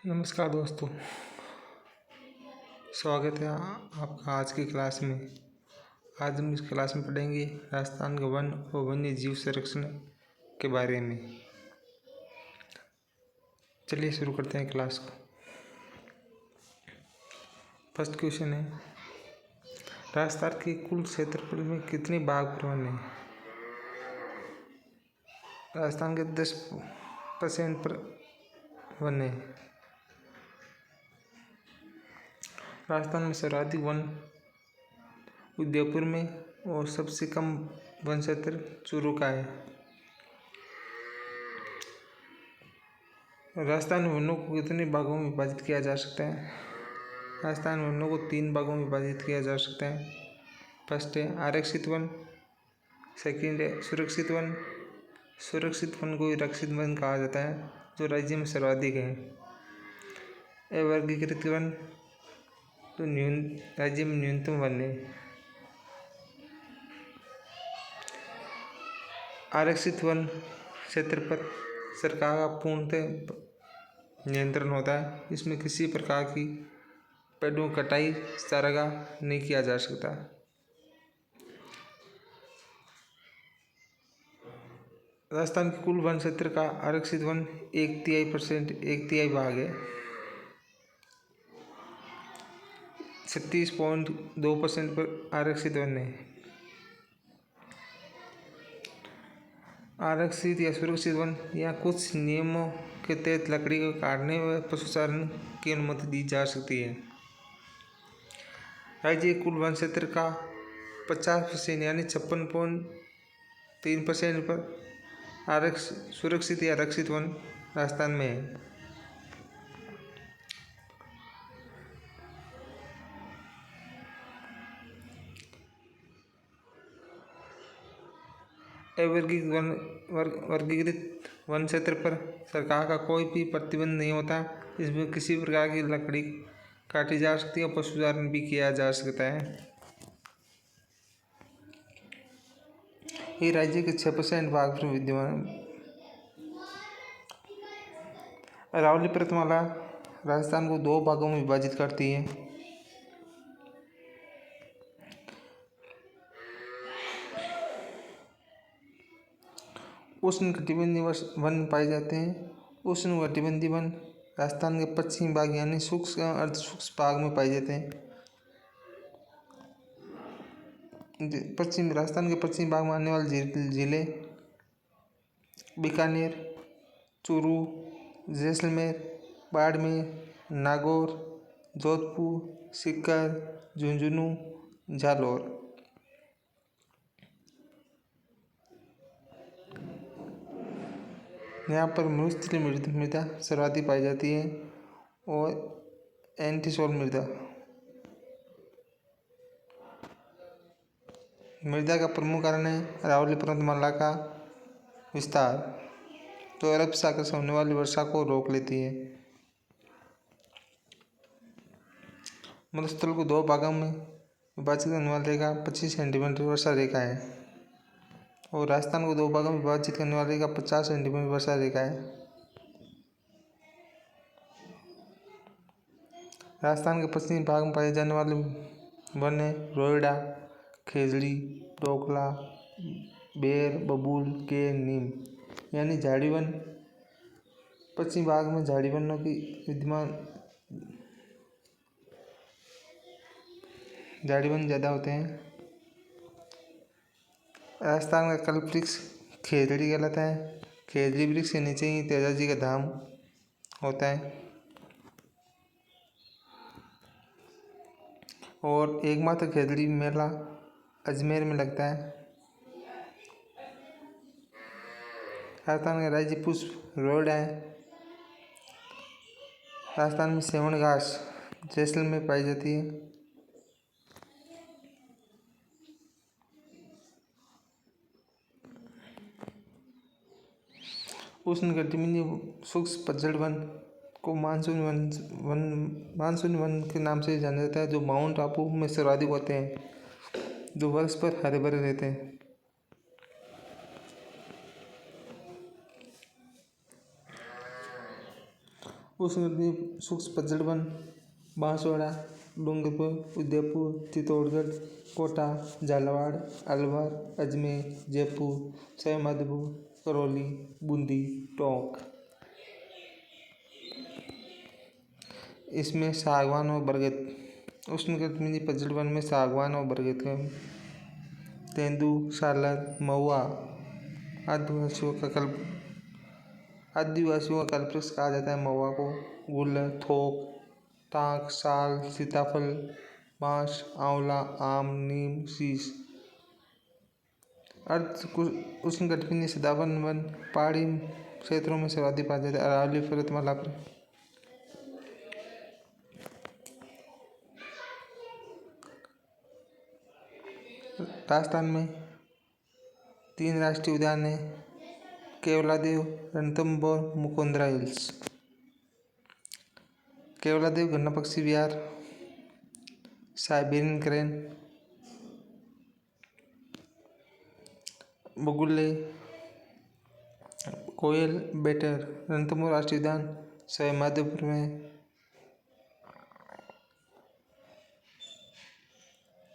नमस्कार दोस्तों, स्वागत है आपका आज की क्लास में। आज हम इस क्लास में पढ़ेंगे राजस्थान के वन और वन्य जीव संरक्षण के बारे में। चलिए शुरू करते हैं क्लास को। फर्स्ट क्वेश्चन है, राजस्थान के कुल क्षेत्रफल में कितने बाघ वन हैं? राजस्थान के 10% पर वन है। राजस्थान में सर्वाधिक वन उदयपुर में और सबसे कम वन क्षेत्र चूरू का है। राजस्थान में वनों को कितने भागों में विभाजित किया जा सकता है? राजस्थान में वनों को 3 भागों में विभाजित किया जा सकता है। फर्स्ट है आरक्षित वन, सेकंड है सुरक्षित वन। सुरक्षित वन को रक्षित वन कहा जाता है जो राज्य में सर्वाधिक है। अवर्गीकृत वन तो राज्य में न्यूनतम वन है। आरक्षित वन क्षेत्र पर सरकार का पूर्णतः नियंत्रण होता है। इसमें किसी प्रकार की पेड़ों कटाई चारागाह नहीं किया जा सकता। राजस्थान के कुल वन क्षेत्र का आरक्षित वन 1/3 भाग है। 36.2% पर आरक्षित वन है। आरक्षित या सुरक्षित वन या कुछ नियमों के तहत लकड़ी को काटने व पशुचारण की अनुमति दी जा सकती है। राज्य के कुल वन क्षेत्र का 50% यानी 56.3% पर सुरक्षित या रक्षित वन राजस्थान में है। वर्गीकृत वन क्षेत्र पर सरकार का कोई भी प्रतिबंध नहीं होता। इसमें किसी प्रकार की लकड़ी काटी जा सकती है और पशुचारण भी किया जा सकता है। ये राज्य के 6% भाग पर विद्यमान। अरावली पर्वतमाला राजस्थान को 2 भागों में विभाजित करती है। उष्णकटिबंधीय वन पाए जाते हैं। उष्णकटिबंधीय वन राजस्थान के पश्चिमी भाग यानी शुष्क एवं अर्धशुष्क भाग में पाए जाते हैं। राजस्थान के पश्चिमी भाग में आने वाले जिले बीकानेर, चूरू, जैसलमेर, बाड़मेर, नागौर, जोधपुर, सीकर, झुंझुनू, जालौर। यहाँ पर मृस्थलीय मृदा सर्वाधिक पाई जाती है और एंटीसोल मृदा का प्रमुख कारण है अरावली पर्वतमाला का विस्तार, तो अरब सागर से होने वाली वर्षा को रोक लेती है। मरुस्थल को 2 भागों में विभाजित करने वाली रेखा 25 सेंटीमीटर वर्षा रेखा है और राजस्थान को 2 भागों में विभाजित करने वाली रेखा 50 सेंटीमीटर वर्षा रेखा है। राजस्थान के पश्चिमी भाग में पाए जाने वाले वन है रोइडा, खेजड़ी, डोकला, बेर, बबूल, के, नीम यानी झाड़ी वन। पश्चिमी भाग में झाड़ी वनों की झाड़ी वन ज़्यादा होते हैं। राजस्थान का कल्प वृक्ष खेजड़ी कहलाता है। खेजड़ी वृक्ष के नीचे ही तेजाजी का धाम होता है और एकमात्र खेजड़ी मेला अजमेर में लगता है। राजस्थान का राज्य पुष्प रोइडा है। राजस्थान में सेवण घास जैसलमेर में पाई जाती है। उष्णकटिबंधीय शुष्क पतझड़ वन को मानसूनी वन के नाम से जाना जाता है, जो माउंट आबू में सर्वाधिक होते हैं, जो वर्ष पर हरे भरे रहते हैं। उष्णकटिबंधीय शुष्क पतझड़ वन बांसवाड़ा, डूंगरपुर, उदयपुर, चित्तौड़गढ़, कोटा, झालावाड़, अलवर, अजमेर, जयपुर, सवाई माधोपुर, करौली, बूंदी, टोंक। इसमें सागवान और बरगद। उष्णकटिबंधीय पतझड़ वन में सागवान और बरगद का तेंदू, सालर, महुआ आदिवासियों का कल्पवृक्ष कहा जाता है। महुआ को गुल्लर, थोक, ताक, साल, सीताफल, बांस, आंवला, आम, नीम, शीश। उष्णकटिबंधीय सदाबहार वन पहाड़ी क्षेत्रों में सर्वाधिक पाया जाता है। अरावली पर्वतमाला पर। राजस्थान में 3 राष्ट्रीय उद्यान हैं: केवलादेव, रणथंभौर, मुकुंदरा हिल्स। केवलादेव गन्ना पक्षी विहार, साइबेरियन क्रेन, बगुले, कोयल, बेटर। रणथंभौर राष्ट्रीय उद्यान सवाई माधोपुर में।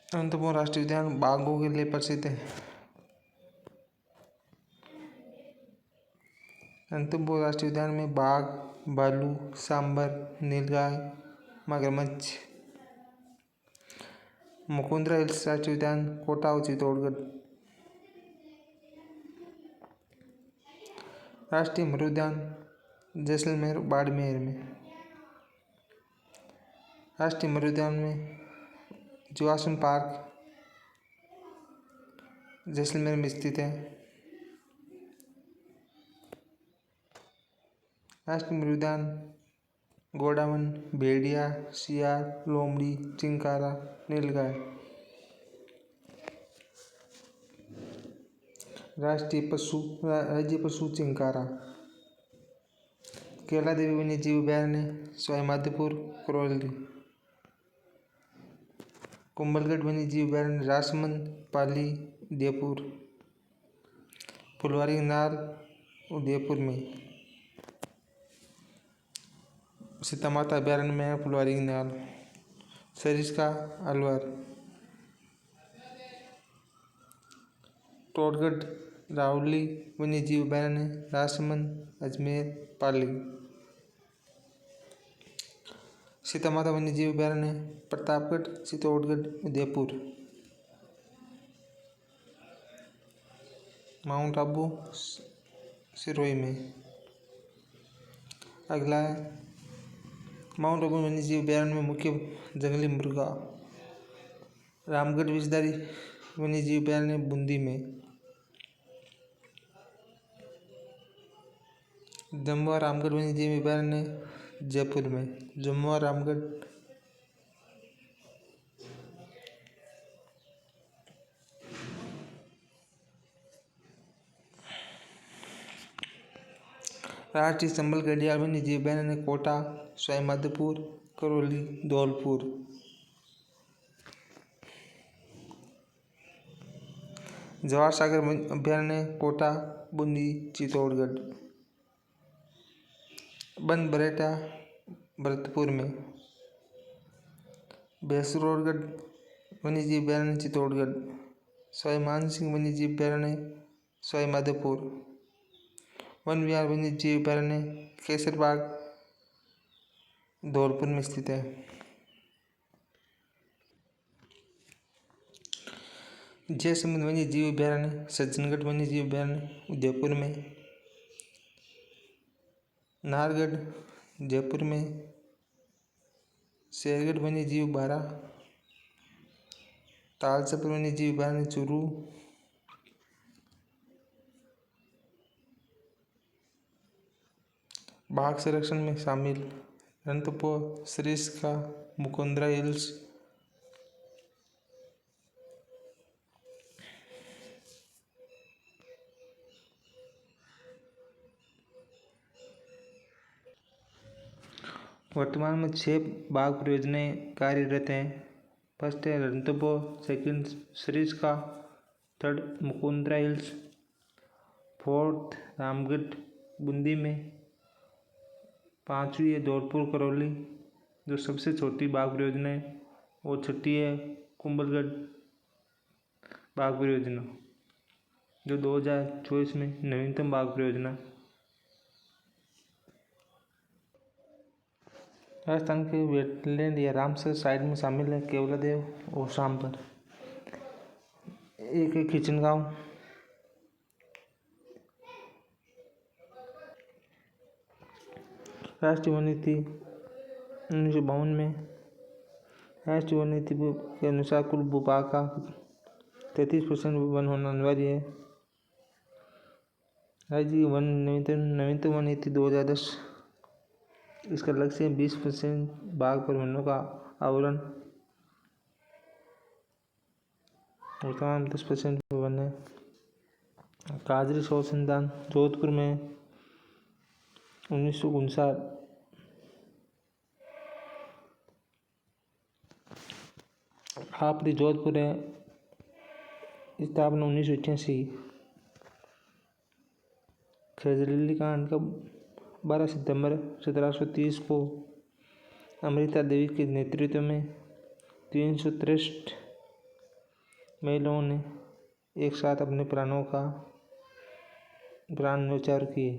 रणथंभौर राष्ट्रीय उद्यान बाघों के लिए प्रसिद्ध है। रणथंभौर राष्ट्रीय उद्यान में बाघ, भालू, सांबर, नीलगाय, मगरमच्छ। मुकुंदरा हिल्स राष्ट्रीय उद्यान कोटा और चित्तौड़गढ़। राष्ट्रीय मृग उद्यान जैसलमेर, बाड़मेर में। राष्ट्रीय मृग उद्यान में जीवाश्म पार्क जैसलमेर में स्थित है। राष्ट्रीय मृग उद्यान गोडावन, भेड़िया, सियार, लोमड़ी, चिंकारा, नीलगाय। राज्य पशु चिंकारा। केवलादेवी वन्य जीव अभयारण्य सवाई माधोपुर, करौली। कुंभलगढ़ वन्य जीव अभयारण्य राजसमंद, पाली, उदयपुर। फुलवारी नाल उदयपुर में। सीता माता अभयारण्य में है फुलवारी नाल। सरिस्का अलवर। टोडगढ़ रावली वन्य जीव अभयारण्य राजसमंद, अजमेर, पाली। सीता माता वन्य जीव अभयारण्य प्रतापगढ़, चित्तौड़गढ़, उदयपुर। माउंट आबू सिरोही में। अगला है माउंट आबू वन्य जीव अभयारण्य में मुख्य जंगली मुर्गा। रामगढ़ विषधारी वन्य जीव अभयारण्य बूंदी में। जम्वा रामगढ़ वन्य जीव अभयारण्य जयपुर में। जम्वा रामगढ़। राष्ट्रीय संबल घड़ियाल वन्य जीव अभयारण्य कोटा, सवाई माधोपुर, करौली, धौलपुर। जवाहर सागर अभयारण्य कोटा, बूंदी, चित्तौड़गढ़। वन बरेटा भरतपुर में। भैंसुरगढ़ वन्य जीव अभयारण्य चित्तौड़गढ़। सवाई मानसिंह वन्य जीव अभयारण्य सवाई माधोपुर। वन विहार वन्य जीव अभयारण्य केसरबाग धौलपुर में स्थित है। जयसमुंद वन्य जीव अभयारण्य सज्जनगढ़ वन्य जीव अभयारण्य उदयपुर में। नाहरगढ़ जयपुर में। शेरगढ़ वन्य जीव बारा। तालचपर वन्य जीव अभयारण्य चूरू। बाघ संरक्षण में शामिल रणथंभौर, सरिस्का, मुकुंदरा हिल्स। वर्तमान में 6 बाघ परियोजनाएं कार्यरत हैं। फर्स्ट है Ranthambore, second Sariska, third Mukundra hills, fourth Ramgarh Bundi में, 5वीं है जोधपुर करौली जो सबसे छोटी बाघ परियोजना है, और 6ठी है कुंभलगढ़ बाघ परियोजना जो 2024 में नवीनतम बाघ परियोजना। राजस्थान के वेटलैंड या रामसर साइट में शामिल है केवलादेव और सांबर। एक है किचनगांव, राष्ट्रीय वन नीति 1952 में राष्ट्रीय वन नीति के अनुसार कुल भूभाग का 33% वन होना अनिवार्य है। राज्य की नवीनतम वन नीति 2010, इसका लक्ष्य है 20% बाघ पर वनों का आवरण और तमाम 10% वन है। काजरी शोध संस्थान जोधपुर में 1959, हापरी जोधपुर है, स्थापना 1988। खजरेली कांड का 12 सितंबर 1730 को अमृता देवी के नेतृत्व में 363 महिलाओं ने एक साथ अपने प्राण न्योछावर किए।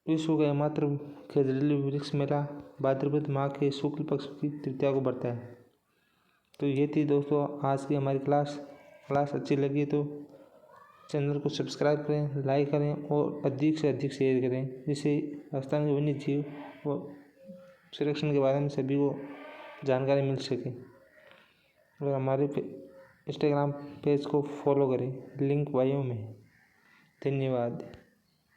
विश्व का एकमात्र खजरेली वृक्ष मेला भाद्रपद माह के शुक्ल पक्ष की तृतीया को बढ़ता है। तो ये थी दोस्तों आज की हमारी क्लास अच्छी लगी तो चैनल को सब्सक्राइब करें, लाइक करें और अधिक से अधिक शेयर करें, जिससे राजस्थान के वन्य जीव व संरक्षण के बारे में सभी को जानकारी मिल सके। और हमारे इंस्टाग्राम पेज को फॉलो करें, लिंक बायो में। धन्यवाद।